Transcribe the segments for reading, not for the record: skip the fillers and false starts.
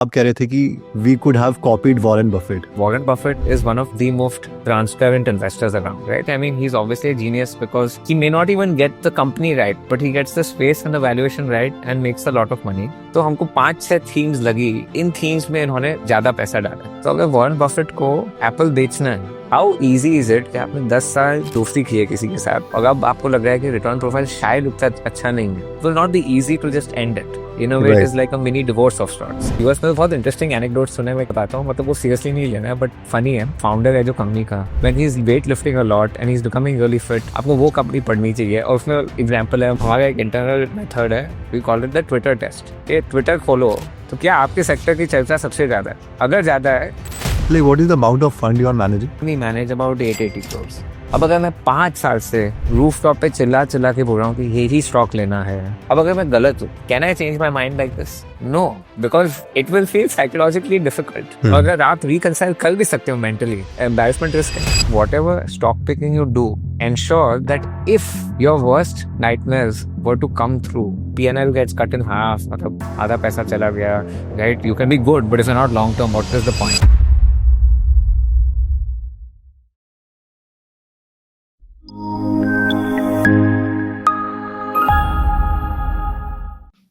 आप कह रहे थे कि we could have copied Warren Buffett. Warren Buffett is one of the most transparent investors around, right? I mean, he's obviously a genius because he may not even get the company right, but he gets the space and the valuation right and makes a lot of money. तो हमको 5-6 themes लगी, इन themes में इन्होंने ज्यादा पैसा डाला। तो अगर वॉरेन बफेट को एप्पल बेचना है, हाउ इजी इज इट कि आपने 10 साल दोस्ती की है किसी के साथ और अब आपको लग रहा है कि रिटर्न प्रोफाइल शायद उतना अच्छा नहीं है, it will not be easy to just end it. In a way, it is like a mini divorce of sorts. US में बहुत interesting anecdotes सुने मैं बताता हूँ, मतलब वो seriously नहीं लेना है, but funny है। Founder है जो कंपनी का, when he's weightlifting a lot and he's becoming really fit, आपको वो कंपनी पढ़नी चाहिए। और उसमें एग्जाम्पल है, हमारा एक इंटरनल मेथड है, we call it the Twitter test। ये ट्विटर खोलो तो क्या आपके सेक्टर की चर्चा सबसे ज्यादा है? अगर ज्यादा है, Like, what is the amount of fund you are managing? we manage about 880 crores। अब अगर मैं 5 साल से रूफ टॉप पे चिल्ला के बोल रहा हूँ कि यही स्टॉक लेना है, अब अगर मैं गलत हूँ, can I change my mind like this? No, because it will feel psychologically difficult. अगर आप रिकंसाइल कर भी सकते हो मेंटली, एम्बैरेसमेंट रिस्क है। Whatever stock picking you do, ensure that if your worst nightmares were to come through, P&L gets cut in half, मतलब आधा पैसा चला गया, right? You can be good but it's not long term. What is the point?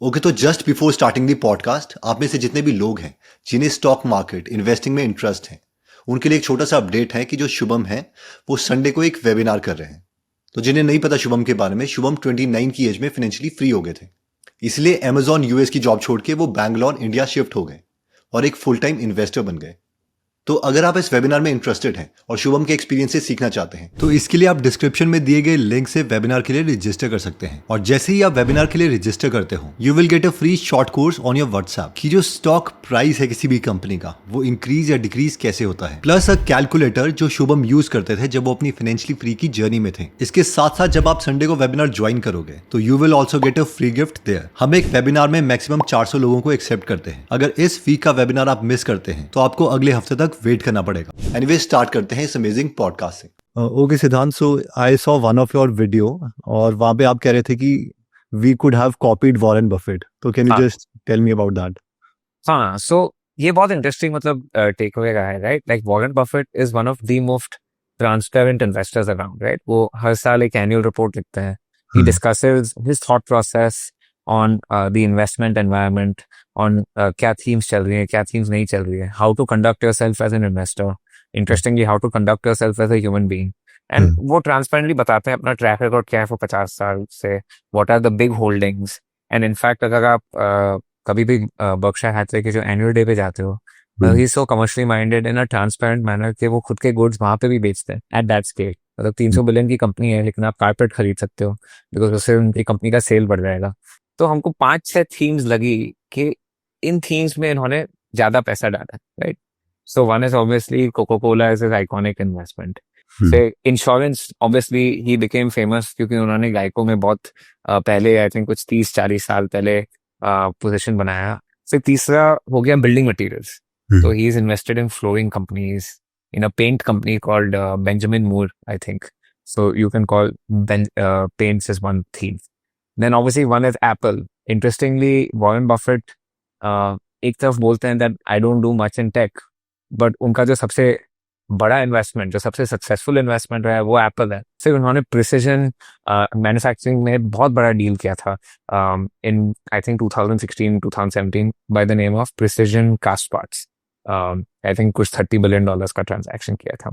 Okay, तो just before starting the podcast, आप में से जितने भी लोग हैं जिन्हें स्टॉक मार्केट इन्वेस्टिंग में इंटरेस्ट है, उनके लिए एक छोटा सा अपडेट है कि जो शुभम है वो संडे को एक वेबिनार कर रहे हैं। तो जिन्हें नहीं पता शुभम के बारे में, शुभम 29 की एज में फाइनेंशियली फ्री हो गए थे, इसलिए अमेजॉन यूएस की जॉब छोड़ के वो बैंगलोर इंडिया शिफ्ट हो गए और एक फुल टाइम इन्वेस्टर बन गए। तो अगर आप इस वेबिनार में इंटरेस्टेड हैं और शुभम के एक्सपीरियंस से सीखना चाहते हैं, तो इसके लिए आप डिस्क्रिप्शन में दिए गए लिंक से वेबिनार के लिए रजिस्टर कर सकते हैं। और जैसे ही आप वेबिनार के लिए रजिस्टर करते हो, you will get a free short course on your WhatsApp कि जो स्टॉक प्राइस है किसी भी कंपनी का, वो इंक्रीज या डिक्रीज कैसे होता है, प्लस अ कैलकुलेटर जो शुभम यूज करते थे जब वो अपनी फाइनेंशियली फ्री की जर्नी में थे। इसके साथ साथ जब आप संडे को वेबिनार ज्वाइन करोगे तो you will also get a free gift there. हम एक वेबिनार में मैक्सिमम 400 लोगों को एक्सेप्ट करते हैं। अगर इस वीक का वेबिनार आप मिस करते हैं तो आपको अगले हफ्ते तक वेट करना पड़ेगा। एनीवे, स्टार्ट करते हैं इस अमेजिंग पॉडकास्ट से। Okay, सिद्धांत, so I saw one of your video और वहाँ पे आप कह रहे थे कि we could have copied Warren Buffett. तो can you just tell me about that? हाँ, so ये बहुत इंटरेस्टिंग मतलब टेक अवे का है, right? Like Warren Buffett is one of the most transparent investors around, right? वो हर साल एक एनुअल रिपोर्ट लिखते हैं। He discusses his thought process on the investment environment, on क्या थीम्स चल रही है, क्या थीम्स नहीं चल रही है, how to conduct yourself as an investor, interestingly how to conduct yourself as a human being. And वो ट्रांसपेरेंटली बताते हैं अपना ट्रैक रिकॉर्ड क्या है फॉर 50 साल से, what are the big holdings. And in fact अगर आप कभी भी बर्कशायर हैथवे के जो एनुअल डे पे जाते हो, he is so commercially minded in a transparent manner कि वो खुद के गुड्स वहां पे भी बेचते हैं एट दैट स्केल। मतलब 300 बिलियन की कंपनी है, लेकिन आप कारपेट खरीद सकते हो बिकॉज उससे उनकी कंपनी का सेल बढ़ जाएगा। तो हमको 5-6 थीम्स लगी कि इन थीम्स में इन्होंने ज्यादा पैसा डाला, right? So one is obviously Coca-Cola is iconic investment. Say insurance, obviously he became famous क्योंकि उन्होंने गायको में बहुत पहले, आई थिंक कुछ 30-40 साल पहले पोजीशन बनाया। फिर तीसरा हो गया बिल्डिंग मटेरियल्स। तो he is invested in flooring companies, in a paint company called Benjamin Moore, I think. So you can call paints is one theme. Then obviously one is Apple. Interestingly Warren Buffett एक तरफ बोलते हैं that I don't do much in tech, but उनका जो सबसे बड़ा investment, जो सबसे सक्सेसफुल इन्वेस्टमेंट रहा है, वो एप्पल है। फिर उन्होंने प्रिसिजन मैन्युफैक्चरिंग में बहुत बड़ा डील किया था in I think 2016-2017 by the name of Precision Cast Parts. I think कुछ $30 बिलियन का ट्रांजैक्शन किया था।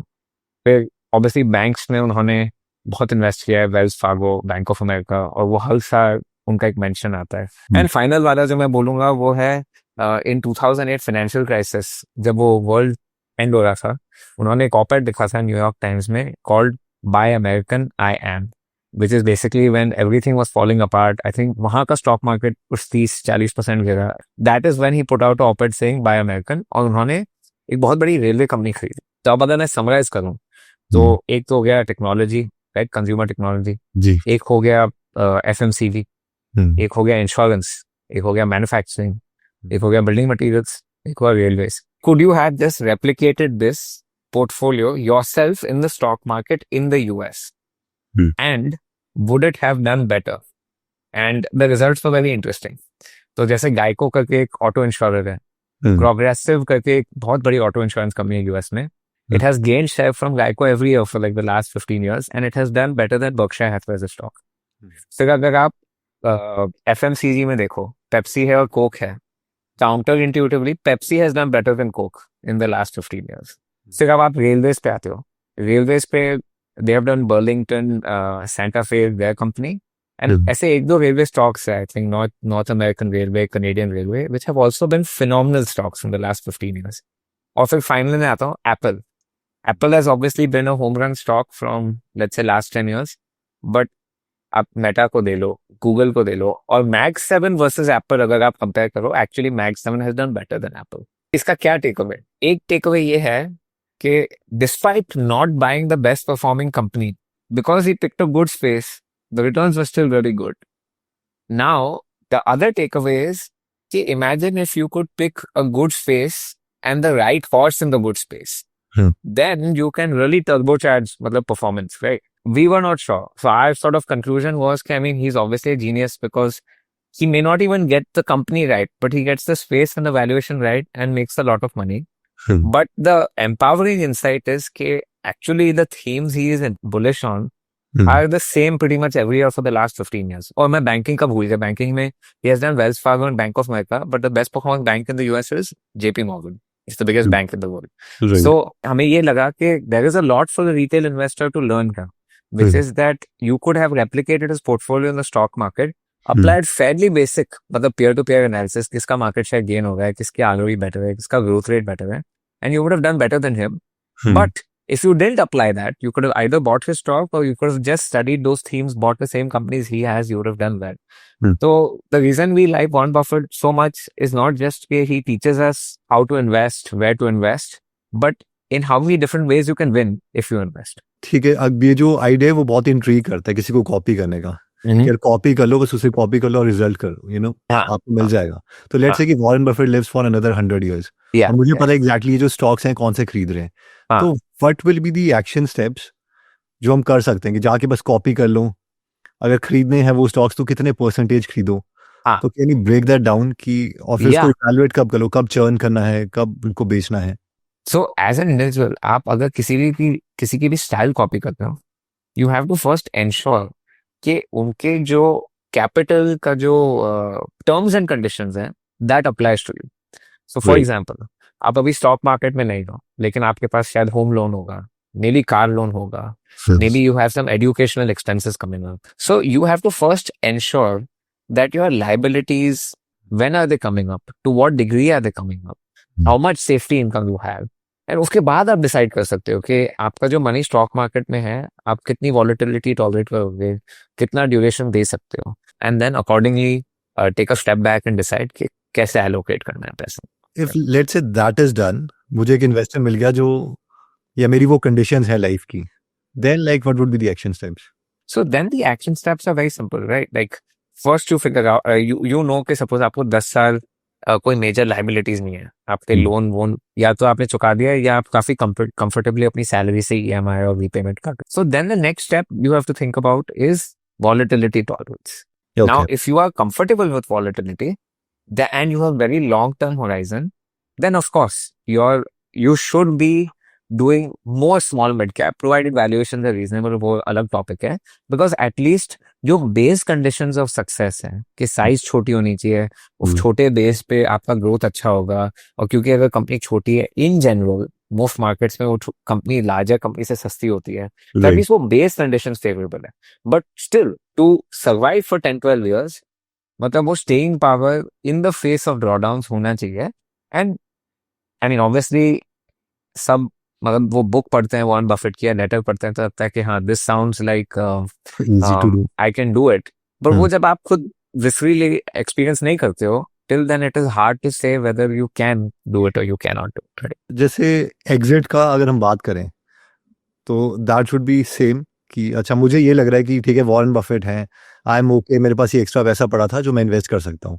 फिर ऑब्वियसली बैंक्स में उन्होंने बहुत इन्वेस्ट किया है, Wells Fargo, bank of America, और वो हर साल उनका एक मेंशन आता है। एंड फाइनल वाला जो मैं बोलूंगा वो है इन 2008 फाइनेंशियल क्राइसिस, जब वो वर्ल्ड एंड हो रहा था, उन्होंने एक ऑप-एड लिखा था न्यूयॉर्क टाइम्स में called by American I am, which is basically when everything was falling apart. I think वहां का स्टॉक मार्केट कुछ 30-40% गिरा। That is when he put out op-add saying bye American, और उन्होंने एक बहुत बड़ी रेलवे कंपनी खरीदी। तो अब अगर मैं समराइज करूं तो एक तो हो गया टेक्नोलॉजी, राइट, कंज्यूमर टेक्नोलॉजी, एक हो गया एफएमसीजी, एक हो गया इंश्योरेंस, एक हो गया मैन्युफैक्चरिंग, एक हो गया बिल्डिंग मटेरियल्स, एक हो गया railways. Could you have just replicated this portfolio yourself in the stock market in the US? And would it have done better? And the results were very interesting. तो जैसे गाइको करके एक ऑटो इंश्योरर है, progressive करके एक बहुत बड़ी auto insurance company है यूएस में. It has gained share from Geico every year for like the last 15 years and it has done better than Berkshire Hathaway as a stock. So अगर आप FMCG में देखो, Pepsi है और Coke है. Counterintuitively, Pepsi has done better than Coke in the last 15 years. So अब आप railways पे आते हो. Railways पे they have done Burlington, Santa Fe, their company. And ऐसे एक दो railway stocks है, I think North American Railway, Canadian Railway, which have also been phenomenal stocks in the last 15 years. और फिर फाइनल में आता हूँ Apple. Apple has obviously been a home run stock from, let's say, last 10 years. But आप Meta को दे लो, Google को दे लो, और Mag 7 versus Apple अगर आप कंपेयर करो, actually Mag 7 has done better than Apple. इसका क्या टेक अवे? एक टेक अवे ये है कि despite not buying the best performing company, because he picked a good space, the returns were still very good. Now, the other takeaway is कि imagine if you could pick a good space and the right horse in the good space. Then you can really turbocharge performance, right? We were not sure. So our sort of conclusion was, I mean, he's obviously a genius because he may not even get the company right, but he gets the space and the valuation right and makes a lot of money. But the empowering insight is that actually the themes he is bullish on are the same pretty much every year for the last 15 years. और मैं banking का भूल गया. Banking में he has done Wells Fargo and Bank of America, but the best performing bank in the US is JP Morgan. It's the biggest bank in the world. Right. So हमें ये लगा कि there is a lot for the retail investor to learn from, which is that you could have replicated his portfolio in the stock market, applied fairly basic peer-to-peer analysis, किसका market share gain हो रहा है, किसकी ROE better है, किसका growth rate better है, and you would have done better than him. But if you didn't apply that, you could have either bought his stock or you could have just studied those themes, bought the same companies he has, you would have done that. So the reason we like Warren Buffett so much is not just that he teaches us how to invest, where to invest, but in how many different ways you can win if you invest. ठीक है. अब ये जो idea है वो बहुत intrigue करता है किसी को कॉपी करने का. यार कॉपी कर लो, बस उसे कॉपी कर लो और रिजल्ट करो, आपको मिल जाएगा. तो लेट्स से कि Warren Buffett lives for another 100 years. और मुझे पता है एग्जैक्टली ये जो स्टॉक्स हैं कौन से खरीद रहे हैं. तो what will be the action steps जो हम कर सकते हैं कि जाके बस कॉपी कर लो. अगर खरीदने हैं वो स्टॉक्स तो कितने परसेंटेज खरीदो. तो can you break that down कि ऑफिस को इवैल्यूएट कब करो, कब चर्न करना है, कब उनको बेचना है. सो एज एन इंडिविजुअल आप अगर किसी की भी स्टाइल कॉपी करते हो, you have to first ensure कि उनके जो कैपिटल का जो टर्म्स एंड कंडीशंस हैं that applies to you. So for example आप अभी स्टॉक मार्केट में नहीं हो, लेकिन आपके पास शायद होम लोन होगा, maybe car loan hoga, maybe you have some educational expenses coming up. So you have to first ensure that your liabilities, when are they coming up, to what degree are they coming up, how much safety income you have, and उसके बाद आप decide कर सकते हो कि आपका जो money stock market में है आप कितनी वॉलेटिलिटी टॉलरेट करोगे, कितना ड्यूरेशन दे सकते हो, and then accordingly take a step back and decide कि कैसे एलोकेट करना है पैसा. If let's say that is done, मुझे एक इन्वेस्टर मिल गया जो या मेरी वो कंडीशंस है लाइफ की, then like what would be the action steps? So then the action steps are very simple, right? Like first you figure out, you know कि suppose आपको 10 साल कोई मेजर लाइबिलिटीज नहीं है, आपके लोन वोन या तो आपने चुका दिया है या आप काफी कंफर्टेबली अपनी सैलरी से EMI और रीपेमेंट कर. So then the next step you have to think about is volatility tolerance. Okay. Now if you are comfortable with volatility and you have very long term horizon, then of course you should be doing more small mid cap provided valuations are reasonable. वो अलग topic है, because at least जो base conditions of success है कि size छोटी होनी चाहिए, उस छोटे बेस पे आपका ग्रोथ अच्छा होगा, और क्योंकि अगर कंपनी छोटी है इन जनरल मोस्ट मार्केट्स में वो कंपनी लार्जर कंपनी से सस्ती होती है, तो एटलीस्ट वो बेस कंडीशंस फेवरेबल है. But still to survive for 10-12 years मतलब वो staying power in the face of drawdowns होना चाहिए. एंड आई मीन ऑब्वियसली सब मतलब वो बुक पढ़ते हैं वॉरेन बफेट की, लेटर पढ़ते हैं तो लगता है कि हाँ this sounds like I can do it. But वो जब आप खुद विसरीली एक्सपीरियंस नहीं करते हो, till then it is hard to say whether you can do it और you can not do it. जैसे एग्जिट का अगर हम बात करें तो दैट शुड बी सेम कि अच्छा मुझे ये लग रहा है कि ठीक है वॉरेन बफेट है, आई एम ओके, मेरे पास ये एक्स्ट्रा पैसा पड़ा था जो मैं इन्वेस्ट कर सकता हूँ,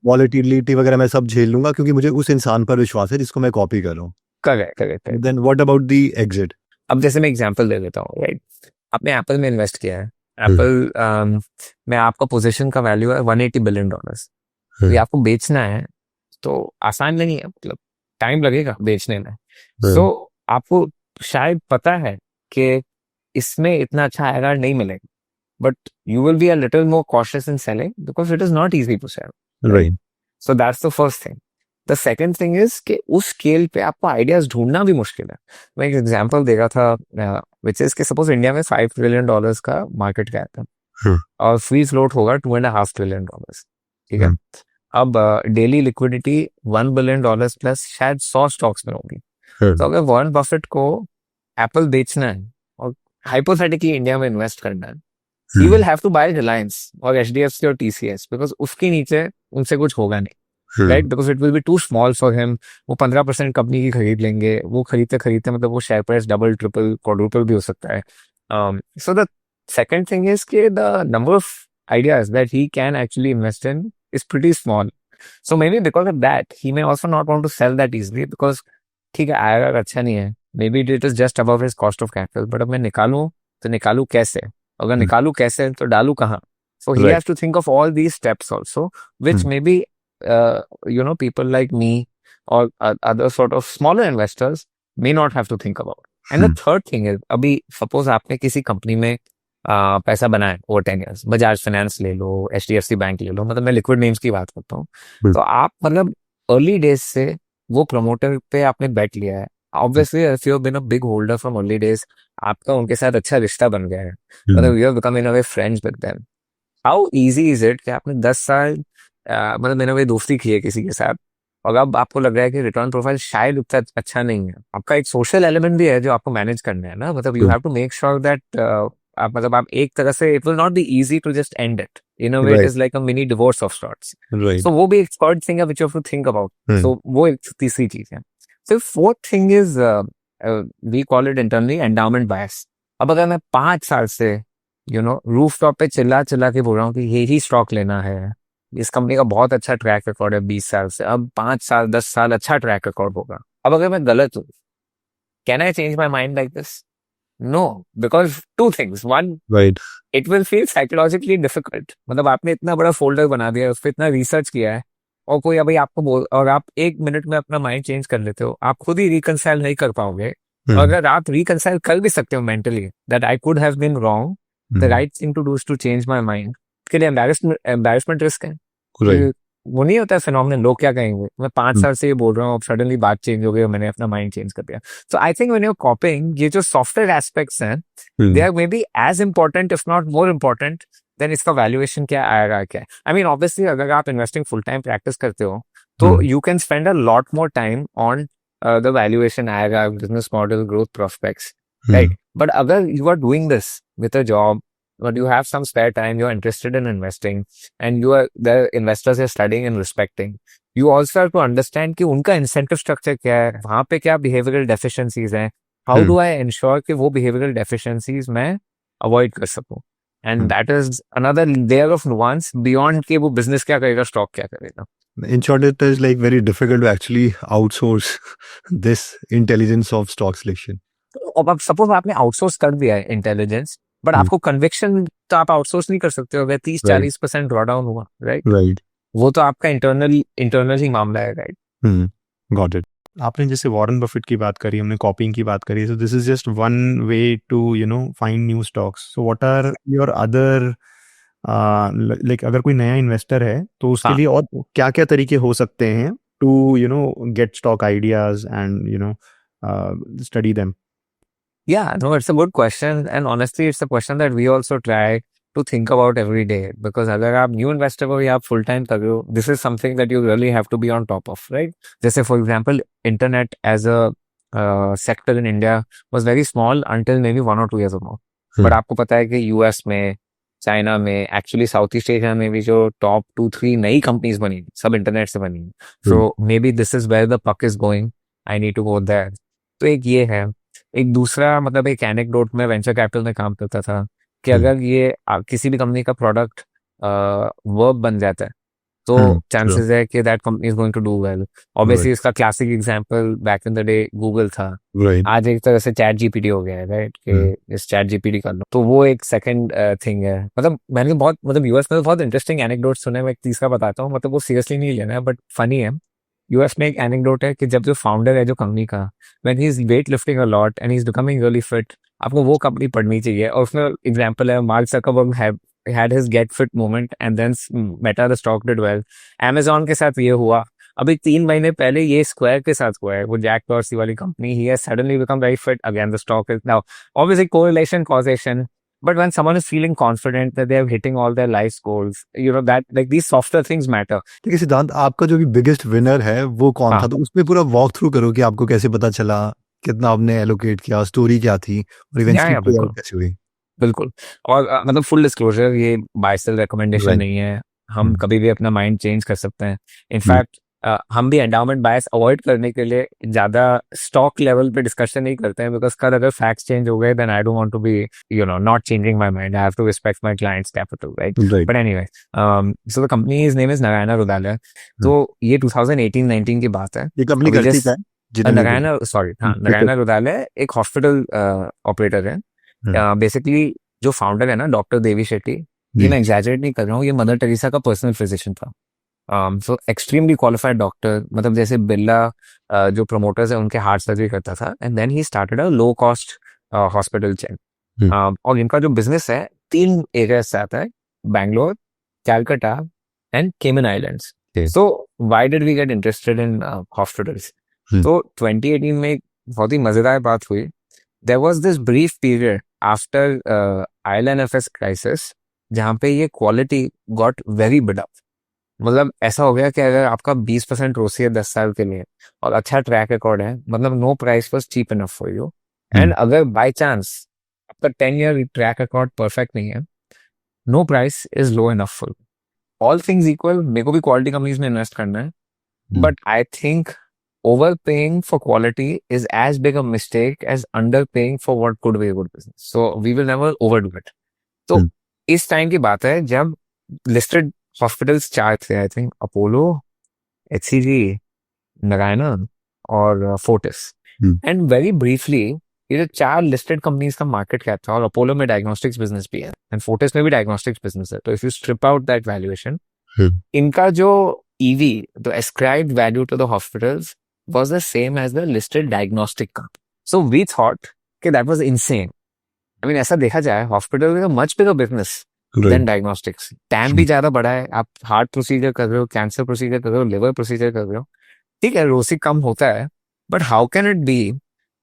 वॉलेटिलिटी वगैरह मैं सब झेल लूंगा क्योंकि मुझे उस इंसान पर विश्वास है जिसको मैं कॉपी कर रहा हूँ. Correct. Then what about the exit? अब जैसे मैं एग्जांपल दे देता हूँ, राइट. आपने एप्पल में इन्वेस्ट किया है, एप्पल में आपका पोजीशन का वैल्यू है $180 billion. तो ये आपको बेचना है तो आसान नहीं है, मतलब टाइम लगेगा बेचने में। सो आपको शायद पता है कि इसमें इतना अच्छा आईआरआर नहीं मिलेगा, but you will be a little more cautious in selling because it is not easy to sell. Right. So that's the first thing. The second thing is कि उस स्केल पे आपको आइडियाज ढूंढना भी मुश्किल है। मैं एक एग्जांपल दे रहा था, विच इज कि सपोज इंडिया में $5 ट्रिलियन का मार्केट कैप है और फ्री फ्लोट होगा $2.5 ट्रिलियन, ठीक है। अब डेली लिक्विडिटी $1 बिलियन प्लस शायद 100 स्टॉक्स में होगी। तो अगर वॉरेन बफेट को एप्पल बेचना है और हाइपोथेटिकली इंडिया में इन्वेस्ट करना है, he will have to buy Reliance or HDFC or TCS because उसके नीचे उनसे कुछ होगा नहीं, right? Because it will be too small for him. वो 15% कंपनी की खरीद लेंगे, वो खरीदते खरीदते मतलब वो share price double triple quadruple भी हो सकता है। So the second thing is कि the number of ideas that he can actually invest in is pretty small. So maybe because of that, he may also not want to sell that easily because ठीक है IRR अच्छा नहीं है, maybe it is just above his cost of capital, but अब मैं निकालूं तो निकालूं कैसे, अगर निकालू कैसे तो डालू कहाँ? So he has to think of all these steps also, which maybe people like me or other sort of smaller investors may not have to think about. And the third thing is, अभी suppose आपने किसी company में पैसा बनाया over 10 years, Bajaj finance ले लो, HDFC bank ले लो, मतलब मैं लिक्विड नेम्स की बात करता हूँ, तो आप मतलब अर्ली डेज से वो प्रमोटर पे आपने बेट लिया है। Obviously, if you have been a big holder from early days, आपका उनके साथ अच्छा रिश्ता बन गया है, मतलब you have become in a way friends with them. How easy is it कि आपने 10 साल मतलब मैंने वही दोस्ती की है किसी के साथ, और अब आपको लग रहा है कि रिटर्न प्रोफाइल शायद उतना अच्छा नहीं है। आपका एक सोशल एलिमेंट भी है जो आपको मैनेज करना है ना, मतलब you have to make sure that आप मतलब आप एक तरह से it will not be easy to just end it, in a way it is like a mini divorce of sorts. So वो भी एक थर्ड थिंग है which you have to think about. So वो एक तीसरी चीज है। So fourth thing is we call it internally endowment bias. अब अगर मैं 5 साल से रूफ टॉप पे चिल्ला चिल्ला के बोल रहा हूँ कि यही स्टॉक लेना है, इस कंपनी का बहुत अच्छा ट्रैक रिकॉर्ड है 20 साल से, अब 5 साल 10 साल अच्छा ट्रैक रिकॉर्ड होगा, अब अगर मैं गलत हूँ, can I change my mind like this? No, because 2 things. One, it will feel psychologically difficult. मतलब आपने इतना बड़ा फोल्डर बना दिया है, उस पर इतना रिसर्च किया है, और कोई अभी आपको बोल, और आप 1 मिनट में अपना माइंड चेंज कर लेते हो, आप खुद ही रिकंसाइल नहीं कर पाओगे। और अगर आप रिकंसाइल कर भी सकते हो mentally that I could have been wrong, the right thing to do is to change my mind, के लिए एम्बैरेसमेंट रिस्क है। वो नहीं होता है फिनोमिनन, लोग क्या कहेंगे, मैं 5 साल से ये बोल रहा हूँ, अब सडनली बात चेंज हो गई और मैंने अपना माइंड चेंज कर दिया। So I think when you are coping, ये जो सॉफ्टवेयर एस्पेक्ट्स हैं, they are maybe as important if not more important than इसका वैल्यूएशन क्या आएगा क्या है। आई मीन ऑब्वियसली अगर आप इन्वेस्टिंग फुल टाइम प्रैक्टिस करते हो तो you can spend a lot more time on the valuation आएगा, business model, growth prospects, right? But अगर you are doing this with a job, but you have some spare time, you're interested in investing, and the investors are studying and respecting, you also have to understand कि उनका incentive structure क्या है, वहाँ पे क्या behavioral deficiencies हैं, how do I ensure कि वो behavioral deficiencies मैं avoid कर सकूँ, and that is another layer of nuance beyond कि वो business क्या करेगा, stock क्या करेगा. In short, it is like very difficult to actually outsource this intelligence of stock selection. अब suppose आपने outsource कर दिया है intelligence, बट आपको कन्विक्शन तो आप आउटसोर्स नहीं कर सकते हो, अगर 30-40% ड्रॉडाउन हुआ, राइट? वो तो आपका इंटरनल ही मामला है, राइट? Got it. आपने जैसे वॉरेन बफेट की बात करी, हमने कॉपिंग की बात करी, so this is just one way to find new stocks. So what are your other like अगर कोई नया इन्वेस्टर है तो उसके लिए और क्या क्या तरीके हो सकते हैं to get stock ideas and study them? Yeah, no, it's a good question. And honestly, it's a question that we also try to think about every day. Because अगर आप new investor हो या आप full time कर रहे हो, this is something that you really have to be on top of, right? जैसे for example, internet as a sector in India was very small until maybe 1 or 2 years ago. But आपको पता है कि US में, China में, actually south east Asia में भी जो टॉप 2-3 नई कंपनीज बनी, सब इंटरनेट से बनी। So maybe this is where the puck is going, I need to go there. तो एक ये है। एक दूसरा मतलब एक एनेक्डोट में वेंचर कैपिटल में काम करता था कि अगर ये किसी भी कंपनी का प्रोडक्ट वर्ब बन जाता है तो चांसेस है कि that company is going to do well. Obviously इसका classic example back in the day Google था, आज एक तरह से चैट जीपीटी हो गया है, राइट? कि इस चैट जीपीटी कर लो, तो वो एक सेकंड थिंग है। मतलब मैंने बहुत यूएस में बहुत इंटरेस्टिंग एनेक्डोट सुने। मैं एक तीसरा बताता हूँ, मतलब वो सीरियसली नहीं लेना है बट फनी है यूएस में एक एनेक्डोट है कि जब जो फाउंडर है जो कंपनी का, when he is weight lifting a lot and he is becoming really fit, आपको वो कंपनी पढ़नी चाहिए। और उसमें एग्जांपल है mark Zuckerberg had his get fit moment and then Meta the stock did well। Amazon के साथ ये हुआ, अभी 3 महीने पहले ये स्क्वायर के साथ हुआ है, वो जैक डॉर्सी वाली company, he has suddenly become very fit again, the stock is now obviously correlation causation, but when someone is feeling confident that they are hitting all their life goals, you know that like these softer things matter। ठीक है सिद्धांत, आपका जो भी biggest winner है वो कौन हाँ। था, तो उसमें पूरा वॉक थ्रू करो कि आपको कैसे पता चला, कितना आपने एलोकेट किया, स्टोरी क्या थी और इवेंचुअली बिल्कुल कैसे हुई। बिल्कुल। और मतलब फुल डिस्क्लोजर, ये बाय सेल रिकमेंडेशन Right. नहीं है, हम हम्म। कभी भी अपना माइंड चेंज कर सकते हैं। इनफैक्ट हम भी एंडाउमेंट बायस अवॉइड करने के लिए ज्यादा स्टॉक लेवल पे डिस्कशन नहीं करते हैं, बिकॉज कल अगर फैक्ट्स चेंज हो गए then I don't want to be not changing my mind, I have to respect my clients capital, right. Right. But anyway, so the company's name is Narayana Hrudayalaya. तो ये 2018-19 की बात है। ये कंपनी अभी करती just- क्या है? जिन्हें नहीं नारायण पता। सॉरी हाँ, ठीक है। नारायण हृदयालय एक हॉस्पिटल ऑपरेटर है। बेसिकली जो फाउंडर है ना, डॉक्टर देवी शेट्टी, ये जी। मैं एग्जैजरेट नहीं कर रहा हूँ, ये मदर टेरेसा का पर्सनल फिजिशियन था। सो एक्सट्रीमली क्वालिफाइड डॉक्टर, मतलब जैसे बिरला जो प्रमोटर्स है उनके हार्ट सर्जरी करता था, and then he started a low cost hospital chain. और इनका जो बिजनेस है 3 एरिया से आता है, Bangalore, Calcutta and Cayman islands. Okay. So why did we get interested in hospitals? तो 2018 में एक बहुत ही मजेदार बात हुई। There was this brief period after IL&FS crisis जहाँ पे ये quality got very bid up. मतलब ऐसा हो गया कि अगर आपका 20% रोसी है 10 साल के लिए और अच्छा ट्रैक रिकॉर्ड है, मतलब no price was cheap enough for you. And अगर बाय चांस आपका 10 ईयर ट्रैक रिकॉर्ड परफेक्ट नहीं है, no price is low enough for all things equal. मेरे को भी क्वालिटी कंपनीज में इन्वेस्ट करना है, but I think overpaying for quality is as big a mistake as underpaying for what could be a good business. So we will never overdo it. तो इस time की बात है जब लिस्टेड हॉस्पिटल्स 4 थे, I think Apollo, HCG, Narayana और Fortis. And very briefly ये जो 4 लिस्टेड कंपनीज का मार्केट कैप था, और अपोलो में डायग्नोस्टिक्स बिजनेस भी है एंड फोर्टिस में भी डायग्नोस्टिक्स बिजनेस है, तो if you strip out that valuation, इनका जो EV, the ascribed value to the hospitals, was the same as the listed diagnostic company. So we thought that that was insane. I mean, ऐसा देखा जाए, hospital is a much bigger business than diagnostics. TAM भी ज्यादा बड़ा है, आप heart procedure कर रहे हो, कैंसर प्रोसीजर कर रहे हो, लिवर प्रोसीजर कर रहे हो, ठीक है, रोसी कम होता है, but how can it be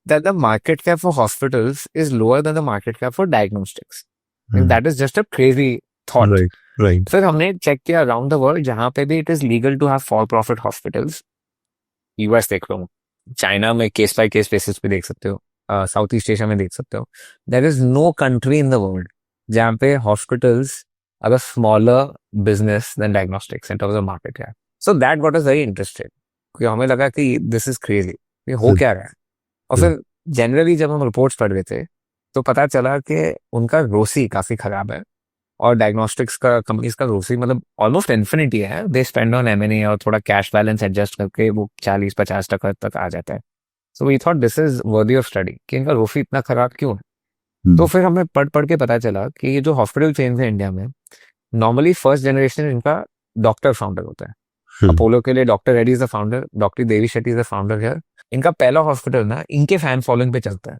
that the market cap for hospitals is lower than the market cap for diagnostics? I mean, that is just a crazy thought. Right. फिर हमने check किया अराउंड द वर्ल्ड जहां पे भी it is legal to have for profit hospitals. US देख लो, China में case by case basis पे देख सकते हो, साउथ ईस्ट एशिया में देख सकते हो। There is no country in the world जहाँ पे hospitals are a smaller business than diagnostics in terms of market cap. So that got us very interested, क्योंकि हमें लगा कि दिस इज क्रेजी, ये हो क्या रहा है। और फिर जनरली जब हम रिपोर्ट्स पढ़ रहे थे तो पता चला कि उनका रोसी काफी खराब है, और डायग्नोस्टिक्स का कंपनीज का रोसी मतलब ऑलमोस्ट इन्फिनिटी है। दे स्पेंड ऑन M&A और थोड़ा कैश बैलेंस एडजस्ट करके वो 40-50% तक आ जाता है। So we thought this is worthy of study कि इनका रोसी इतना खराब क्यों है। तो फिर हमें पढ़ के पता चला कि ये जो हॉस्पिटल चेन्स है इंडिया में, नॉर्मली फर्स्ट जनरेशन इनका डॉक्टर फाउंडर होता है। अपोलो के लिए doctor Reddy is the founder, doctor Devi Shetty is the founder here. इनका पहला हॉस्पिटल ना इनके फैन फॉलोइंग पे चलता है।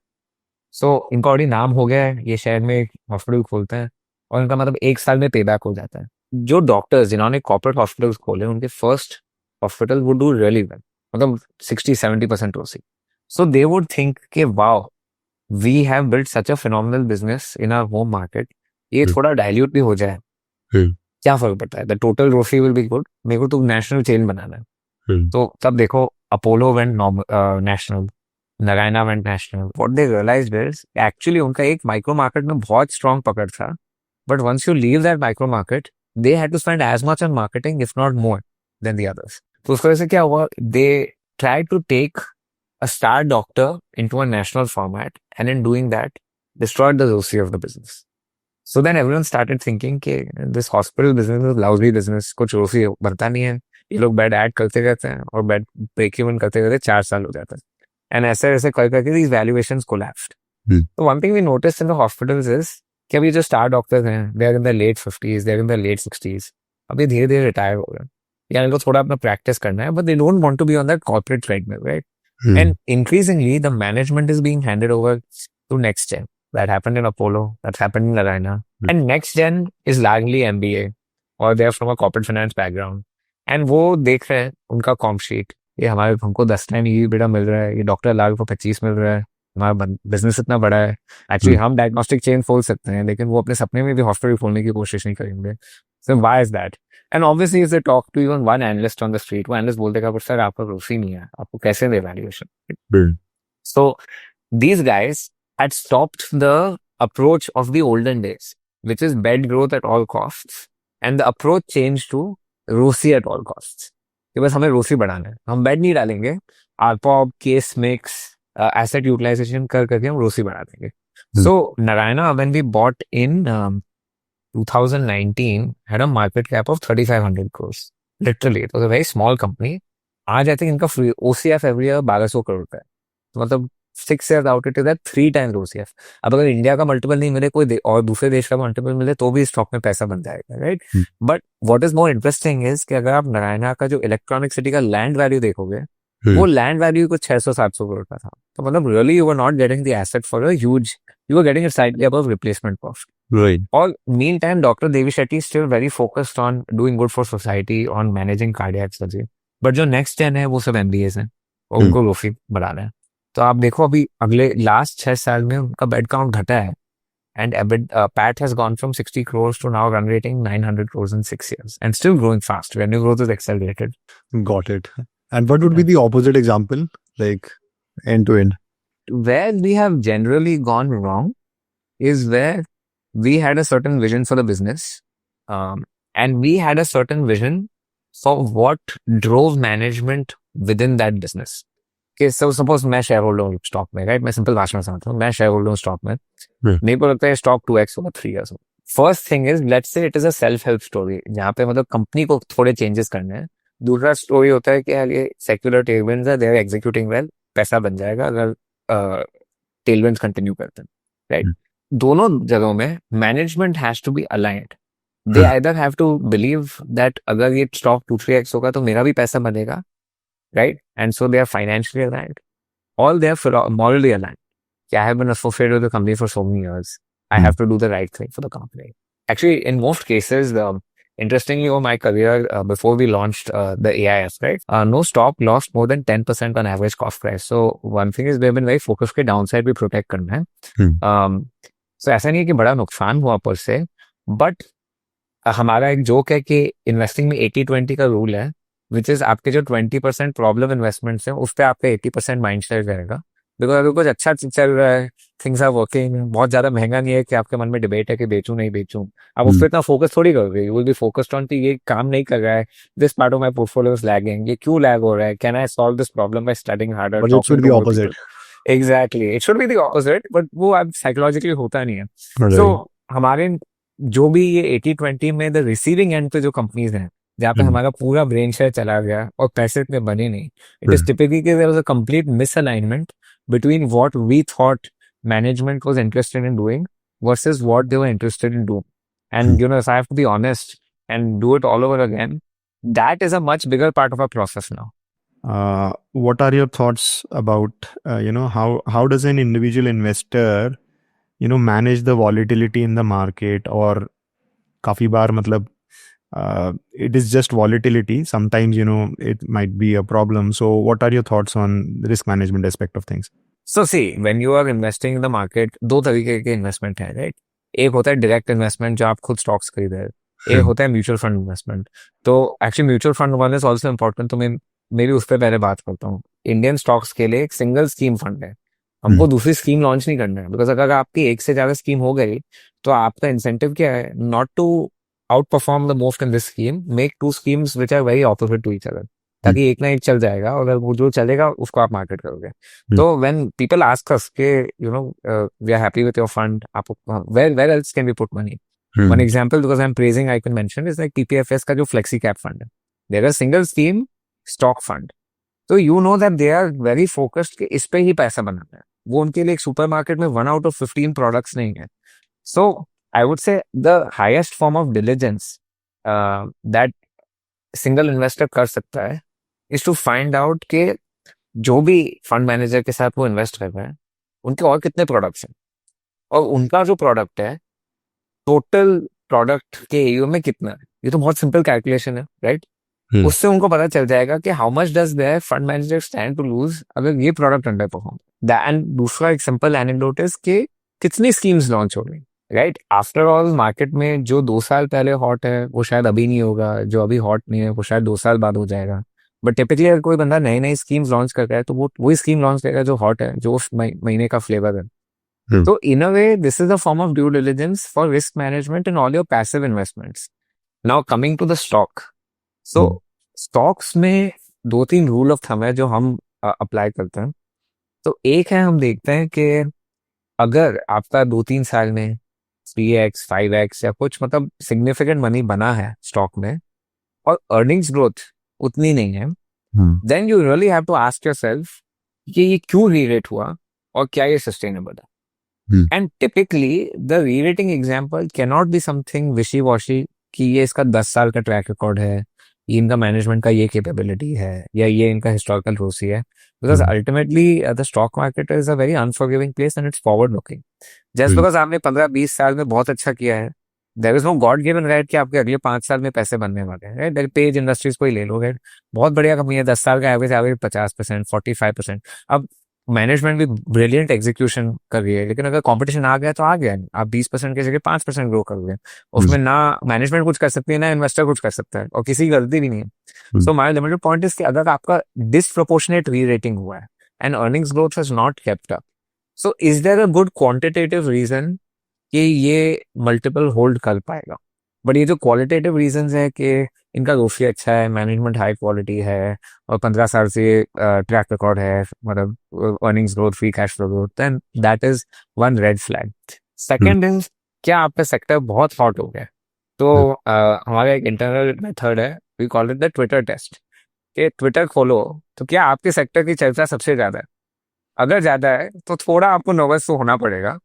सो इनका ऑलरेडी नाम हो गया है, ये शहर में एक हॉस्पिटल खोलते हैं और इनका मतलब 1 साल में पेबैक हो जाता है। जो डॉक्टर्स जिन्होंने कॉर्पोरेट हॉस्पिटल्स खोले, उनके first hospital would do really well, मतलब 60-70% रोसी। सो दे वुड थिंक कि wow, we have built such a phenomenal business in our home market, ये थोड़ा डाइल्यूट भी हो जाए, क्या फर्क पड़ता है, the total ROCE will be good, मेरे को तो नेशनल चेन बनाना है। तो तब देखो Apollo went national, Narayana went national. What they realised is actually उनका एक माइक्रो मार्केट में बहुत स्ट्रॉन्ग पकड़ था, but once you leave that micro market they had to spend as much on marketing if not more than the others. तो उस वजह से क्या हुआ, they try to take a star doctor into a national format, and in doing that destroyed the ROCE of the business. So then everyone started thinking कि this hospital business is lousy business, कुछ ROCE बनता नहीं है, ये लोग bad add करते रहते हैं और बैड ब्रेक इवन करते करते 4 साल हो जाता है, एंड ऐसे करके these valuations collapsed. So one thing we noticed in the hospitals is कि अभी जो स्टार डॉक्टर्स हैं, they are in their late 50s, they are in their late 60s, अभी धीरे धीरे रिटायर हो गए। या इनको थोड़ा अपना प्रैक्टिस करना है, but they don't want to be on that corporate treadmill, right? And increasingly, the management is being handed over to next gen. That happened in Apollo. That's happened in Narayana. And next gen is largely MBA, or they're from a corporate finance background. And वो देख रहे हैं उनका com sheet, ये हमको 10 time ये बेटा मिल रहा है, ये डॉक्टर लाल को 25 मिल रहा है, हमारा बिजनेस इतना बड़ा है। एक्चुअली हम डायग्नोस्टिक चेन खोल सकते हैं, लेकिन वो अपने सपने में भी हॉस्पिटल खोलने की कोशिश नहीं करेंगे। So why is that? And obviously if they talk to even one analyst on the street, वो analyst बोल देगा पर सर आपका ग्रोथ ही नहीं है, आपको कैसे दे valuation? So these guys had stopped the approach of the olden days, which is bed growth at all costs, and the approach changed to ROCE at all costs. कि बस हमें ROCE बढ़ाना है, हम बेड नहीं डालेंगे, ARPOB, case mix, asset utilisation करके हम ROCE बढ़ा देंगे। So Narayana, when we bought in 2019, had a market cap of 3,500 crores. Literally, it was a very small company. आज I think इनका OCF every year 1,200 करोड़ का है। तो मतलब 6 years out it is at 3 times OCF. अब अगर India का multiple नहीं मिले, कोई और दूसरे देश का मल्टीपल मिले, तो भी स्टॉक में पैसा बन जाएगा, right? But what is more interesting is कि अगर आप नारायणा का जो इलेक्ट्रॉनिक सिटी का लैंड वैल्यू देखोगे, वो लैंड वैल्यू कुछ 600-700 करोड़ का था। तो मतलब really you were not getting the asset for a huge, you were getting it slightly above replacement cost. Right. All meantime, Dr. Devi Shetty is still very focused on doing good for society, on managing cardiac surgery. But जो next gen है वो सब MBAs हैं और उनको रोफी बढ़ा रहे हैं। तो आप देखो अभी अगले लास्ट 6 साल में उनका बेड काउंट घटा है, and PAT has gone from 60 crores to now run rating 900 crores in 6 years and still growing fast. Revenue growth is accelerated. Got it. And what would be the opposite example, like end to end? Where we have generally gone wrong is where we had a certain vision for the business, and we had a certain vision for what drove management within that business. Okay, so suppose मैं shareholder हूँ stock में, right? मैं simple भाषा में समझता हूँ, मैं shareholder हूँ stock में, मेरे को लगता है stock 2x होगा 3 years होगा। First thing is, let's say it is a self-help story, जहाँ पे मतलब कंपनी को थोड़े changes करने हैं। दूसरा स्टोरी होता है कि यार ये secular tailwinds है, they are executing well, पैसा बन जाएगा अगर टेलविंड्स कंटिन्यू करते हैं, राइट? दोनों जगहों में management has to be aligned. They either have to believe that अगर ये स्टॉक 2-3x होगा तो मेरा भी पैसा बनेगा, right? And so they are financially aligned, all they are morally aligned. I have been associated with the company for so many years, I have to do the right thing for the company. Actually in most cases, interestingly, over my career, before we launched the AIF, right? No stock lost more than 10% on average cost price. So one thing is we've been very focused के downside भी protect करना है। So ऐसा नहीं है कि बड़ा नुकसान हुआ पर से, but हमारा एक जोक है कि इन्वेस्टिंग में 80-20 का रूल है, which is आपके जो 20% प्रॉब्लम इन्वेस्टमेंट्स हैं उस पर आपका 80% माइंड शेयर करेगा। बिकॉज अगर कुछ अच्छा चल रहा है, थिंग्स आर वर्किंग, बहुत ज्यादा महंगा नहीं है कि आपके मन में डिबेट है कि बेचूं नहीं बेचूं, आप उस पर इतना फोकस थोड़ी करोगे। You will be focused on कि ये काम नहीं कर रहा है, this part of my portfolio is lagging, ये क्यों लैग हो रहा है, can I solve this problem by studying harder. But it should be opposite. Exactly, it should be the opposite, but वो अब साइकोलॉजिकली होता नहीं है। Right. सो हमारे जो भी ये 80-20 में द रिसीविंग एंड पे जो कंपनीज हैं जहाँ पे हमारा पूरा ब्रेन शेयर चला गया और पैसे इतने बने नहीं, it is typically there was a complete misalignment between what we thought management was interested in doing versus what they were interested in doing. And, you know, if I have to be honest and do it all over again, that is a much bigger part of our process now. What are your thoughts about, how does an individual investor, manage the volatility in the market? Or काफी बार मतलब, it is just volatility. Sometimes, it might be a problem. So what are your thoughts on the risk management aspect of things? So see, when you are investing in the market, दो तरीके के investment है, right? एक होता है direct investment जो आप खुद स्टॉक्स खरीद रहे हैं, एक होता है म्यूचुअल फंड इन्वेस्टमेंट। तो actually mutual fund one is also important, तो मैं मेरी उस पर पहले बात करता हूँ। इंडियन स्टॉक्स के लिए एक सिंगल स्कीम फंड है, हमको दूसरी स्कीम लॉन्च नहीं करना है, बिकॉज अगर आपकी एक से ज्यादा स्कीम हो गई तो आपका इंसेंटिव क्या है? Not to outperform the most in this scheme, make 2 schemes which are very opposite to each other, ताकि एक ना एक चल जाएगा और अगर वो जो चलेगा उसको आप मार्केट करोगे। तो when people ask us के we are happy with your fund, आप where else can we put money? One example, because I'm praising, I can mention is like PPFS का जो flexi cap fund है, they're a single scheme stock fund, तो you know that they are very focused कि इस पे ही पैसा बनाना है। वो उनके लिए एक सुपर मार्केट में 1 out of 15 प्रोडक्ट्स नहीं है। So I would say the highest form of diligence that single investor कर सकता है इज टू फाइंड आउट के जो भी फंड मैनेजर के साथ वो इन्वेस्ट कर रहे हैं उनके और कितने प्रोडक्ट्स हैं, और उनका जो प्रोडक्ट है टोटल प्रोडक्ट के एयू में कितना है। ये तो बहुत सिंपल कैलकुलेशन है, राइट? उससे उनको पता चल जाएगा कि how much does their fund manager stand to lose अगर ये प्रोडक्ट अंडर परफॉर्म। एंड दूसरा एक सिंपल एनेक्डोट है कि कितनी स्कीम्स लॉन्च हो रही, राइट? आफ्टर ऑल मार्केट में जो 2 साल पहले हॉट है वो शायद अभी नहीं होगा, जो अभी हॉट नहीं है वो शायद 2 साल बाद हो जाएगा। बट टिपिकली अगर कोई बंदा नई नई स्कीम्स लॉन्च कर रहा है तो वो वही स्कीम लॉन्च करेगा जो हॉट है, जो उस महीने का फ्लेवर है। तो in a way this is a form of due diligence for risk management in all your passive investments. Now coming to the stock, so stocks में 2-3 रूल ऑफ थंब है जो हम अप्लाई करते हैं। तो एक है, हम देखते हैं कि अगर आपका 2-3 साल में 3x 5x या कुछ मतलब सिग्निफिकेंट मनी बना है स्टॉक में और अर्निंग्स ग्रोथ उतनी नहीं है, then you really have to ask yourself कि ये क्यों रीरेट हुआ और क्या ये सस्टेनेबल है। And typically the rerating example can not be something wishy washy कि ये इसका 10 साल का ट्रैक रिकॉर्ड है, ये इनका मैनेजमेंट का ये कैपेबिलिटी है, या ये इनका हिस्टोरिकल रोसी है। Because ultimately the stock market is a very unforgiving place and it's forward looking. Just because आपने 15-20 साल में बहुत अच्छा किया है, there is no God given right कि आपके अगले 5 साल में पैसे बनने वाले हैं, राइट? पेज इंडस्ट्रीज को ही ले लो, राइट? बहुत बढ़िया कंपनी है, 10 साल का एवरेज 50%, 45%। अब मैनेजमेंट भी ब्रिलियंट एग्जीक्यूशन कर रही है, लेकिन अगर कंपटीशन आ गया तो आ गया, आप 20% की जगह 5% ग्रो कर रहे, उसमें ना मैनेजमेंट कुछ कर सकती है ना इन्वेस्टर कुछ कर सकता है, और किसी की गलती भी नहीं है। So my limited point is कि अगर आपका डिसप्रोपोर्शनेट री रेटिंग हुआ है and earnings growth has not kept up, so is there a good quantitative reason कि ये मल्टीपल होल्ड कर पाएगा? बट ये जो क्वालिटेटिव रीजंस है कि इनका रोफी अच्छा है, मैनेजमेंट हाई क्वालिटी है और 15 साल से ट्रैक रिकॉर्ड है, मतलब earnings growth, free cash flow growth, then that is one red flag. Second is क्या आपका सेक्टर बहुत हॉट हो गया? तो हमारा एक इंटरनल मेथड है, we call it the Twitter test, कि ट्विटर खोलो तो क्या आपके सेक्टर की चर्चा सबसे ज्यादा है? अगर ज्यादा है तो थोड़ा आपको नर्वस तो होना पड़ेगा,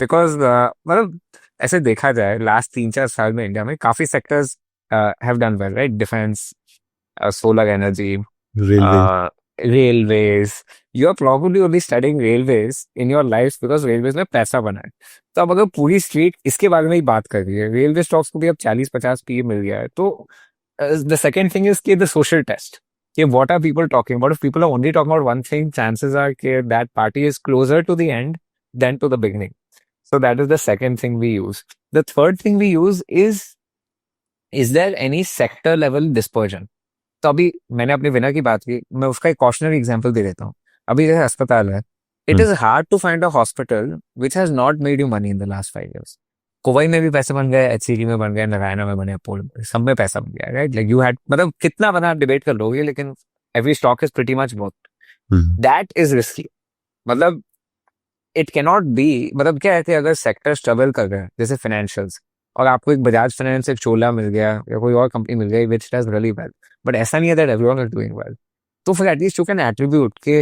बिकॉज मतलब ऐसे देखा जाए लास्ट 3-4 साल में इंडिया में काफी sectors have done well, right? Defence, solar energy, railways. You are probably only studying railways in your life because railways में पैसा बना है। तो अब अगर पूरी स्ट्रीट इसके बारे में ही बात कर रही है, रेलवे स्टॉक्स को भी अब 40-50 पी मिल गया है, तो द सेकेंड थिंग इज कि द सोशल टेस्ट, कि what are people talking about? If people are only talking about one thing, chances are that party is closer to the end than to the beginning. So that is the second thing we use. The third thing we use is there any sector level dispersion? तो अभी मैंने अपने winner की बात की, मैं उसका एक कॉशनरी एग्जांपल दे देता हूँ। अभी जैसे अस्पताल है, it is hard to find a hospital which has not made you money in the last 5 years. कोवई में भी पैसे बन गए, एचसीजी में बन गए, नारायणा में बने, अपोलो में, सब में पैसा बन गया, राइट? लाइक यू हैड, मतलब कितना बना डिबेट कर लोगे, लेकिन every stock is pretty much both. That is risky. मतलब इट कैन नॉट बी, मतलब क्या है कि अगर सेक्टर स्ट्रगल कर रहे हैं जैसे फाइनेंशियल्स, और आपको एक बजाज फाइनेंस, एक चोला मिल गया या कोई और कंपनी मिल गई which does really well, but ऐसा नहीं है that everyone is doing well, तो फिर एटलीस्ट यू कैन एट्रीब्यूट के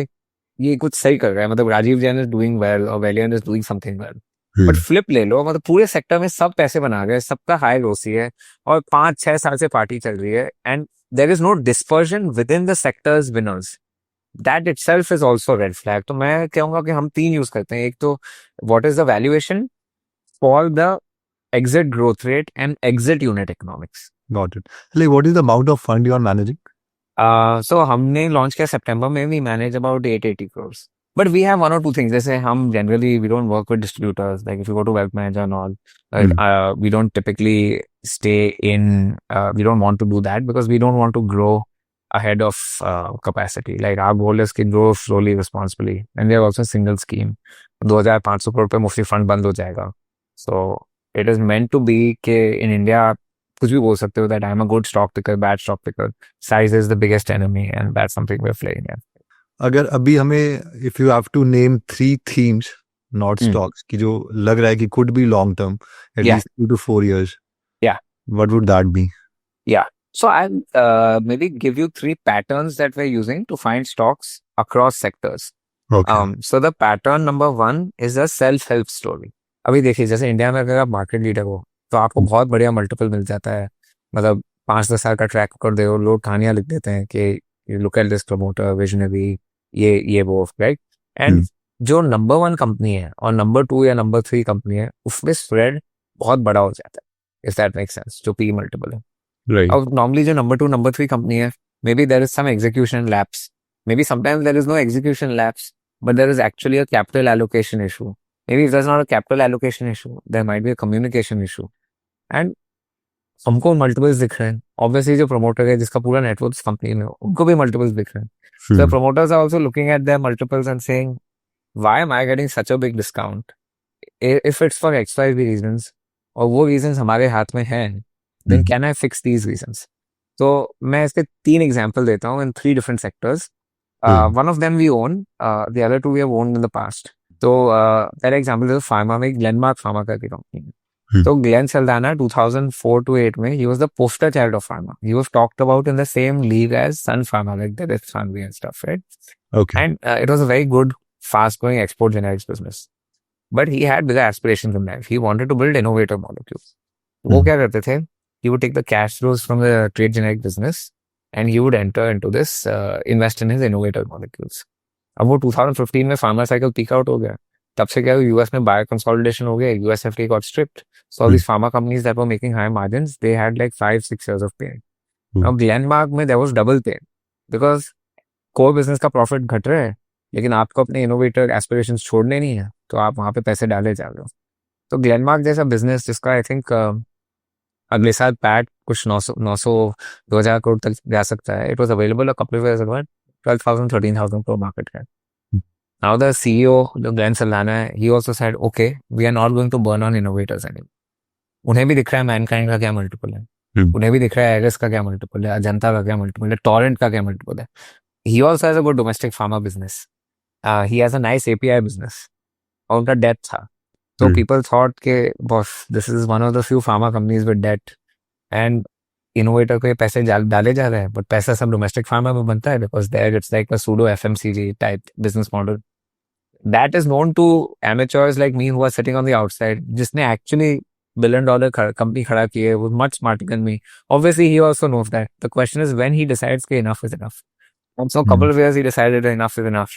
ये कुछ सही कर रहा है, मतलब Rajiv Jain is doing well और वेलियन is doing something well. But flip ले लो, मतलब पूरे सेक्टर में सब पैसे बना गए, सबका हाई रोसी है और 5-6 साल से पार्टी चल रही है, and there is no dispersion within the sectors winners, that itself is also red flag. तो मैं कहूंगा कि हम 3 यूज करते हैं। एक तो what is the valuation for the exit growth rate and exit unit economics. Got it. Like, what is the amount of fund you are managing? So हमने लॉन्च किया सितंबर में, we manage about 880 crores. But we have 1 or 2 things. जैसे हम generally we don't work with distributors. Like if you go to wealth manager and all, we don't typically stay in. We don't want to do that because we don't want to grow ahead of capacity. Like our goal is to grow slowly, responsibly. And we have also a single scheme. 2,500 crore पे मुफ्ती fund बंद हो जाएगा. So it is meant to be कि in India कुछ भी बोल सकते हो that I'm a good stock picker, bad stock picker. Size is the biggest enemy and that's something we're playing in. अगर अभी हमें if you have to name 3 themes, not stocks, कि जो लग रहा है कि could be long term, at least 2 to 4 years. Yeah. What would that be? Yeah. So I'll maybe give you 3 patterns that we're using to find stocks across sectors. Okay. So the pattern number 1 is a self-help story. अभी देखिए, जैसे India में अगर आप market leader हो तो आपको बहुत बढ़िया मल्टीपल मिल जाता है, मतलब 5-10 साल का ट्रैक कर दे और लोग कहानियां लिख देते हैं कि look at this promoter visionary, ये वो, राइट? एंड जो नंबर 1 कंपनी है और नंबर 2 या नंबर 3 कंपनी है, उसमें स्प्रेड बहुत बड़ा हो जाता है, इफ दैट मेक सेंस, जो पी मल्टीपल है। राइट। और नॉर्मली जो नंबर 2 नंबर 3 कंपनी है, maybe there is some execution lapse, maybe sometimes there is no execution lapse, but there is actually a capital allocation issue. Maybe if there's not a capital allocation issue, there might be a communication issue. And हमको multiples दिख रहे हैं, obviously जो promoter है जिसका पूरा network इस company में हो, उनको भी मल्टीपल्स दिख रहे हैं। So promoters are also looking at their multiples and saying, why am I getting such a big discount? If it's for XYZ reasons, और वो reasons हमारे हाथ में हैं, then can I fix these reasons? तो मैं इसके 3 एग्जाम्पल देता हूँ in 3 different sectors. One of them we own, the other 2 we have owned in the past. तो पहला एग्जाम्पल है फार्मा में, ग्लेनमार्क फार्मा करके कंपनी है। तो ग्लेन सल्दाना 2004 to 8 में he was the poster child of pharma. He was talked about in the same league as Sun Pharma, like that is Sunway and stuff, right? Okay. And it was a very good, fast-growing export generics business. But he had bigger aspirations in life. He wanted to build innovative molecules. वो क्या करते थे? He would take the cash flows from the trade generic business and he would enter into this, invest in his innovative molecules. अब वो 2015 में pharma cycle peak out हो गया, तब से क्या यूएस में बायो कंसोलिडेशन हो गया, US FDA got strict, so all these pharma companies that were making high margins, they had like 5-6 years of pain. Now Glenmark में there was double pain because core business का profit घट रहा है, लेकिन आपको अपने इनोवेटर एस्पिरेशंस छोड़ने नहीं है, तो आप वहाँ पे पैसे डाले जा रहे हो। तो ग्लेनमार्क जैसा बिजनेस जिसका आई थिंक अगले साल पैट कुछ 900-2000 करोड़ तक जा सकता है, it was available a couple of years ago, 12,000-13,000 crore market cap. Now the CEO जो ग्लेन सल्दाना है, he also said okay we are not going to burn on innovators anymore. उन्हें भी दिख रहा है मैनकाइंड का क्या मल्टीपल है, उन्हें भी दिख रहा है एरिस का क्या मल्टीपल है, अजंता का क्या मल्टीपल है, टोरेंट का क्या मल्टीपल है। He also has a good domestic pharma business. He has a nice API business. और उनका डेट था, तो people thought के boss, this is one of the few pharma companies with debt, and innovator को ये पैसे डाले जा रहे हैं, but पैसा सब domestic pharma में बनता है because there it's like a pseudo FMCG type business model that is known to amateurs like me who are sitting on the outside. जिसने actually $1 billion company खड़ा की है, was much smarter than me. Obviously he also knows that. The question is when he decides कि enough is enough. And so a couple of years he decided enough is enough.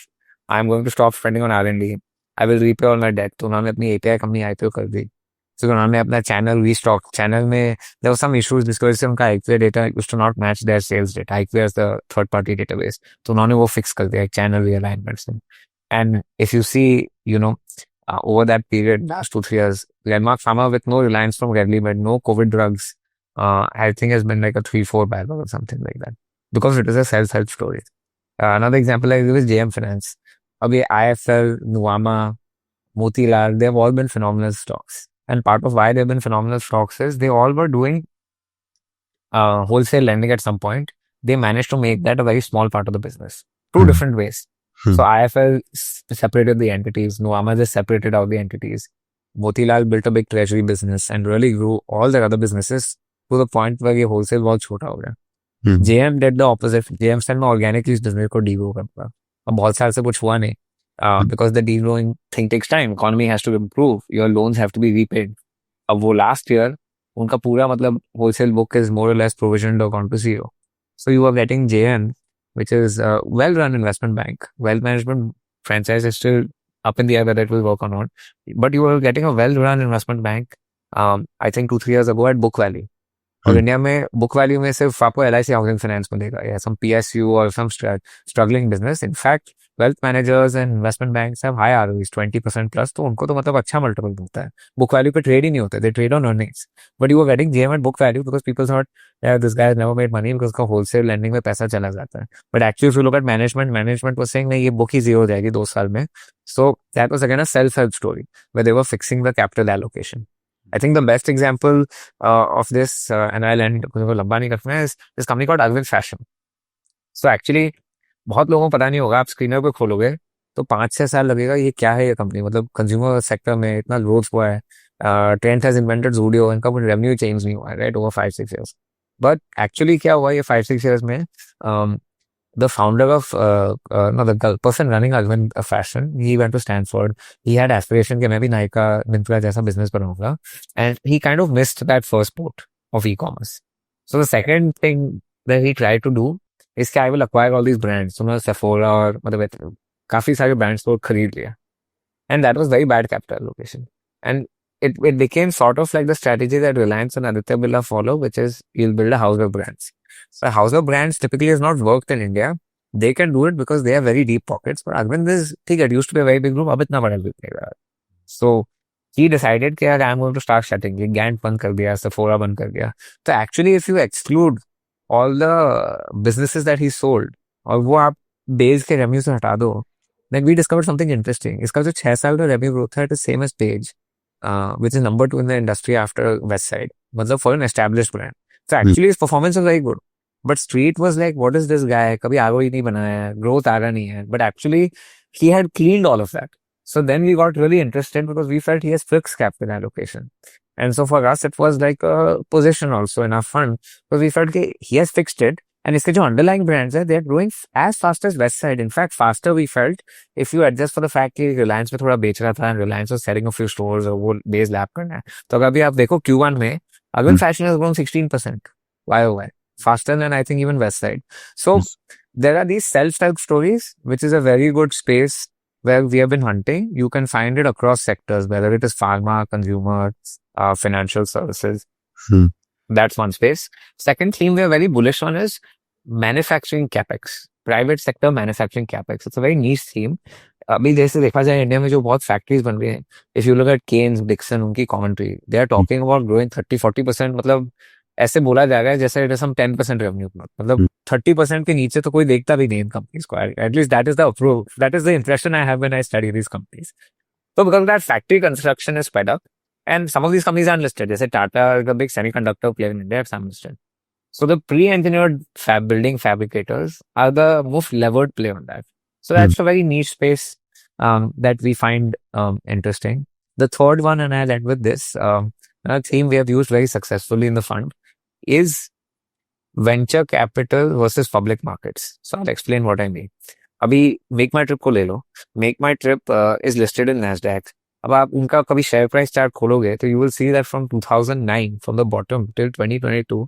I'm going to stop spending on R&D. I will repay all my debt. तो उन्होंने अपनी API company IPO कर दी। तो उन्होंने अपना channel restock, channel में there were some issues जिसकी वजह से उनका IQVIA data used to not match their sales data. IQVIA is the third party database. तो उन्होंने वो फिक्स कर दिया चैनल realignment से। And if you see, you know, over that period, last 2-3 years, Glenmark Pharma with no reliance from Revlimid, no COVID drugs, I think has been like a 3-4 bag or something like that. Because it is a self-help story. Another example I give is JM Finance. Abhi IFL, Nuvama, Motilal, they have all been phenomenal stocks. And part of why they've been phenomenal stocks is they all were doing wholesale lending at some point. They managed to make that a very small part of the business. 2 different ways. So IFL separated the entities. Nuvama just separated out the entities. Motilal built a big treasury business and really grew all their other businesses to the point where ये wholesale बहुत छोटा हो गया। JM did the opposite. JM said मैं organically इस business को degrow करूँगा। अब बहुत साल से कुछ हुआ नहीं, because the degrowing thing takes time. Economy has to improve. Your loans have to be repaid. अब वो last year उनका पूरा मतलब wholesale book is more or less provisioned or gone to zero. So you are getting JM, which is a well-run investment bank. Wealth management franchise is still up in the air whether it will work or not. But you are getting a well-run investment bank, I think 2-3 years ago at book value. और India में book value में सिर्फ आपको LIC housing finance मिलेगा या some PSU और some struggling business. In fact wealth managers and investment banks have high ROEs 20% plus, तो उनको तो मतलब अच्छा मल्टीपल मिलता है। बुक वैल्यू पे ट्रेड ही नहीं होते, they trade on earnings. But you are getting JM at book value because people thought this guy has never made money because का होलसेल लेंडिंग में पैसा चला जाता है। But actually if you look at management was saying नहीं, ये book ही zero हो जाएगी 2 साल में। So that was again a self help story where they were fixing the capital allocation. I think the best example of this, and I'll end को लंबा नहीं करना है, is this company called Arvind Fashion. So actually बहुत लोगों को पता नहीं होगा, आप स्क्रीनर पे खोलोगे तो 5-6 साल लगेगा ये क्या है ये कंपनी, मतलब कंज्यूमर सेक्टर में इतना ग्रोथ हुआ है। Trent has invented Zudio, इनका कोई रेवेन्यू चेंज नहीं हुआ है, right, over 5-6 years. But actually क्या हुआ ये 5-6 years में, the founder of the person running Arvind Fashion, he went to Stanford. He had aspiration कि मैं भी नायका मिंत्रा जैसा बिजनेस बनाऊंगा, and he kind of missed that first boat of e-commerce. So the second thing that he tried to do is कि I will acquire all these brands. So उन्होंने Sephora और मतलब काफी सारे brands को खरीद लिया. And that was very bad capital allocation. And it became sort of like the strategy that Reliance and Aditya Birla follow, which is you'll build a house of brands. So a house of brands typically has not worked in India. They can do it because they have very deep pockets. But Arvind is, ठीक, it used to be a very big group. अब इतना बड़ा group नहीं रहा. So he decided कि यार I'm going to start shutting. ये Gant बंद कर दिया, Sephora बंद कर दिया. So actually if you exclude all the businesses that he sold और वो आप Baze के revenue से हटा दो, then we discovered something interesting. इसका जो 6 साल का revenue growth है, it is same as Page, which is number 2 in the industry after Westside. मतलब for an established brand. So actually his performance was very good. But Street was like, what is this guy? कभी ROE नहीं बनाया है, growth आ रहा नहीं है. But actually he had cleaned all of that. So then we got really interested because we felt he has fixed capital allocation. And so for us, it was like a position also in our fund because we felt that he has fixed it. And इसके जो underlying brands है, they're growing as fast as Westside. In fact, faster we felt if you adjust for the fact कि Reliance में थोड़ा बेच रहा था and Reliance was selling a few stores और वो base lap करना है. तो अगर अभी आप देखो Q1 में, Arvind Fashion has grown 16% YOY. Faster than I think even Westside. So there are these self-help stories, which is a very good space where we have been hunting. You can find it across sectors, whether it is pharma, consumer, financial services. That's one space. Second theme we are very bullish on is manufacturing capex, private sector manufacturing capex. It's a very niche theme. अभी जैसे देखा जाए India में जो बहुत factories बन रही हैं, if you look at Kaynes, Dixon, उनकी commentary, they are talking about growing 30-40%. मतलब ऐसे बोला जा रहा है जैसे इट इज सम 10% रेवेन्यू. मतलब 30% के नीचे तो कोई देखता भी नहीं इन कंपनीज को. At least that is the approve, that is the impression I have when I study these companies. So because that factory construction is sped up, and some of these companies are unlisted. Jैसे Tata, the big semiconductor player in India, is unlisted. So the pre-engineered building fabricators are the most levered play on that. So that's a very niche space that we find interesting. The third one, and I'll end with this, a theme we have used very successfully in the fund is venture capital versus public markets. So I'll explain what I mean. अभी Make My Trip को ले लो. Make My Trip is listed in NASDAQ. अब आप उनका कभी share price chart खोलोगे तो you will see that from 2009, from the bottom till 2022,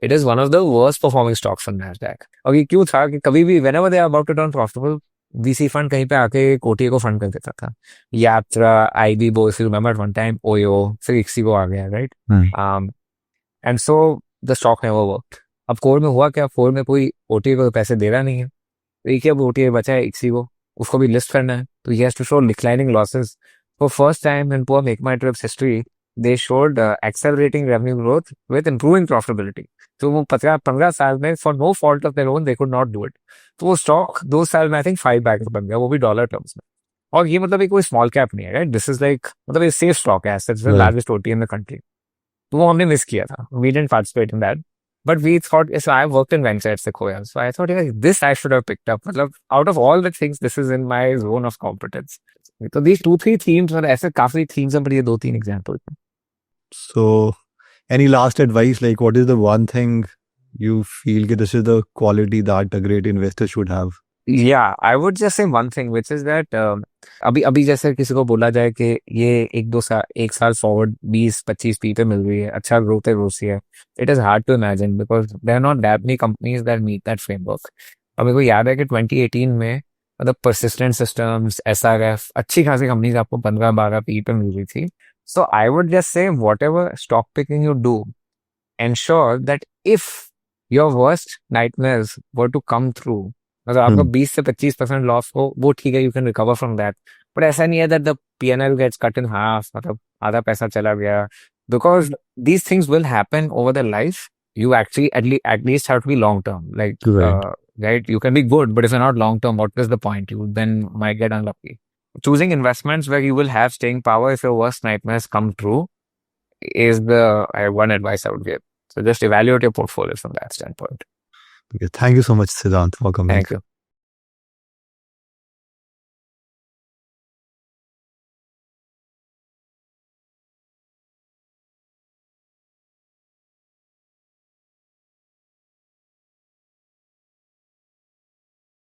it is one of the worst performing stocks on NASDAQ. और ये क्यों था कि कभी भी whenever they are about to turn profitable, VC fund कहीं पे आके कोटिए को फंड कर देता था. यात्रा, IBBO, if you remember at one time, OYO, फिर इक्सिगो आ गया, right? And so the stock never worked. अब कोर में हुआ क्या? कोर में कोई OTA को पैसे दे रहा नहीं है. तो एक अब OTA बचा है इक्सिगो, उसको भी लिस्ट करना है. तो he has to show declining losses. For first time in poor Make My Trip's history, they showed accelerating revenue growth with improving profitability. तो वो 15 साल में for no fault of their own they could not do it. तो वो stock 2 साल में I think 5 bags बन गया, वो भी डॉलर टर्म्स में. और ये मतलब कोई स्मॉल कैप नहीं है, राइट? दिस इज लाइक मतलब सेफ स्टॉक है, it's the largest OTA in the country. तो वो हमने मिस किया था. We didn't participate in that. But we thought, so I worked in venture at Sequoia. So I thought, yeah, this I should have picked up. मतलब out of all the things, this is in my zone of competence. So these 2-3 themes और ऐसे काफी themes हैं, but ये 2-3 examples. So any last advice, like what is the one thing you feel that this is the quality that a great investor should have? Yeah, I would just say one thing, which is that अभी जैसे किसी को बोला जाए कि ये 1 साल forward 20-25 P पे मिल रही है, अच्छा ग्रोथ है, it is hard to imagine because there are not that many companies that meet that framework. अब मेरे को याद है कि 2018 में मतलब persistent systems, SRF, अच्छी खासी कंपनीज आपको 15-12 पी पे मिल रही थी. So I would just say whatever stock picking you do, ensure that if your worst nightmares were to come through, मतलब आपका 20 से 25% लॉस हो, वो ठीक है, you can recover from that. But ऐसा नहीं है that the P&L gets cut in half, मतलब आधा पैसा चला गया. Because these things will happen over the life. You actually at least have to be long term. Like right, you can be good, but if you're not long term, what is the point? You then might get unlucky. Choosing investments where you will have staying power if your worst nightmares come true is the one advice I would give. So just evaluate your portfolio from that standpoint. Okay, thank you so much, Siddhant, for coming. Thank you.